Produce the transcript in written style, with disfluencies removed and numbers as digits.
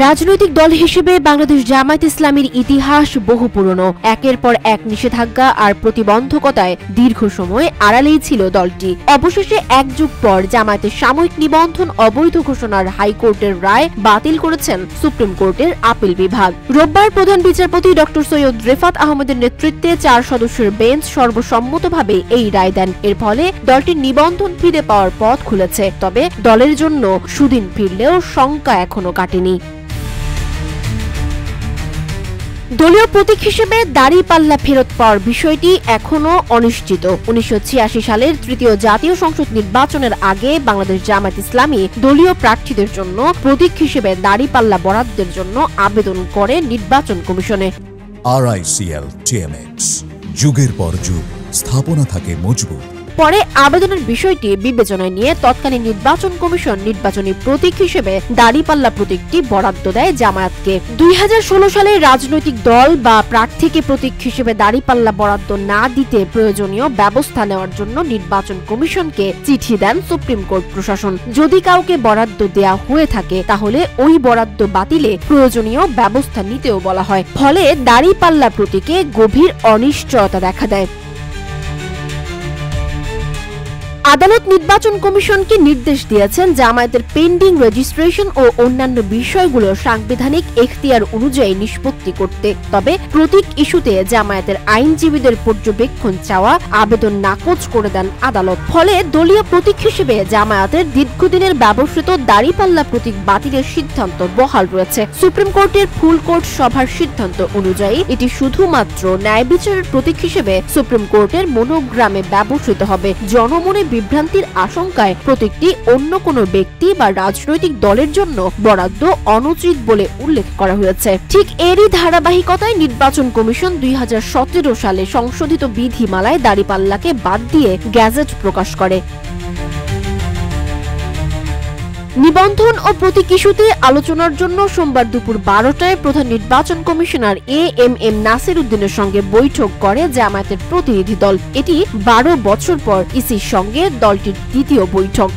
রাজনৈতিক দল হিসেবে বাংলাদেশ জামায়াত ইসলামীর ইতিহাস বহু পুরনো। একের পর এক নিষেধাজ্ঞা আর প্রতিবন্ধকতায় দীর্ঘ সময় আড়ালেই ছিল দলটি। অবশেষে এক যুগ পর জামায়াতের সাময়িক নিবন্ধন অবৈধ ঘোষণার হাইকোর্টের রায় বাতিল করেছেন সুপ্রিম কোর্টের আপিল বিভাগ। রোববার প্রধান বিচারপতি ডক্টর সৈয়দ রেফাত আহমেদের নেতৃত্বে 4 সদস্যের বেঞ্চ সর্বসম্মতভাবে এই রায় দেন। এর ফলে দলটির নিবন্ধন ফিরে পাওয়ার পথ খুলেছে। তবে দলের জন্য সুদিন ফিরলেও শঙ্কা এখনো কাটেনি। দলীয় প্রতীক হিসেবে দাড়িপাল্লা ফেরত পাওয়ার বিষয়টি এখনো অনিশ্চিত। 1986 সালের তৃতীয় জাতীয় সংসদ নির্বাচনের আগে বাংলাদেশ জামায়াত ইসলামী দলীয় প্রার্থীদের জন্য প্রতীক হিসেবে দাড়িপাল্লা বরাদ্দের জন্য আবেদন করে নির্বাচন কমিশনে। RICL TMX, যুগের পর যুগ স্থাপনা থাকে মজবুত। পরে আবেদনের বিষয়টি বিবেচনায় নিয়ে তৎকালীন নির্বাচন কমিশন নির্বাচনী প্রতীক হিসেবে দাড়িপাল্লা প্রতীকটি বরাদ্দ দেয় জামায়াতকে। 2016 সালে রাজনৈতিক দল বা প্রার্থীকে প্রতীক হিসেবে দাড়িপাল্লা বরাদ্দ না দিতে প্রয়োজনীয় ব্যবস্থা নেওয়ার জন্য নির্বাচন কমিশনকে চিঠি দেন সুপ্রিম কোর্ট প্রশাসন। যদি কাউকে বরাদ্দ দেয়া হয়ে থাকে তাহলে ওই বরাদ্দ বাতিলে প্রয়োজনীয় ব্যবস্থা নিতেও বলা হয়। ফলে দাড়িপাল্লা প্রতীকে গভীর অনিশ্চয়তা দেখা দেয়। আদালত নির্বাচন কমিশনকে নির্দেশ দিয়েছেন জামায়াতের পেন্ডিং রেজিস্ট্রেশন ও অন্যান্য বিষয়গুলো সাংবিধানিক এখতিয়ার অনুযায়ী নিষ্পত্তি করতে। তবে প্রতীক ইস্যুতে জামায়াতের আইনজীবীদের পর্যবেক্ষণ চাওয়া আবেদন নাকচ করে দেন আদালত। ফলে দলীয় প্রতীক হিসেবে জামায়াতের দীর্ঘদিনের ব্যবহৃত দাড়িপাল্লা প্রতীক বাতিলের সিদ্ধান্ত বহাল রয়েছে। সুপ্রিম কোর্টের ফুল কোর্ট সভার সিদ্ধান্ত অনুযায়ী এটি শুধুমাত্র ন্যায় বিচারের প্রতীক হিসেবে সুপ্রিম কোর্টের মনোগ্রামে ব্যবহৃত হবে। জনমনে বিভ্রান্তির আশঙ্কায় প্রতীকটি অন্য কোনো ব্যক্তি বা রাজনৈতিক দলের জন্য বরাদ্দ অনুচিত বলে উল্লেখ করা হয়েছে। ঠিক এরই ধারাবাহিকতায় নির্বাচন কমিশন 2017 সালে সংশোধিত বিধিমালায় দাড়িপাল্লাকে বাদ দিয়ে গ্যাজেট প্রকাশ করে। নিবন্ধন ও প্রতীক ইস্যুতে আলোচনার জন্য সোমবার দুপুর 12টায় প্রধান নির্বাচন কমিশনার AM নাসির উদ্দিনের সঙ্গে বৈঠক করে জামায়াতের প্রতিনিধি দল। এটি 12 বছর পর ইসির সঙ্গে দলটির দ্বিতীয় বৈঠক।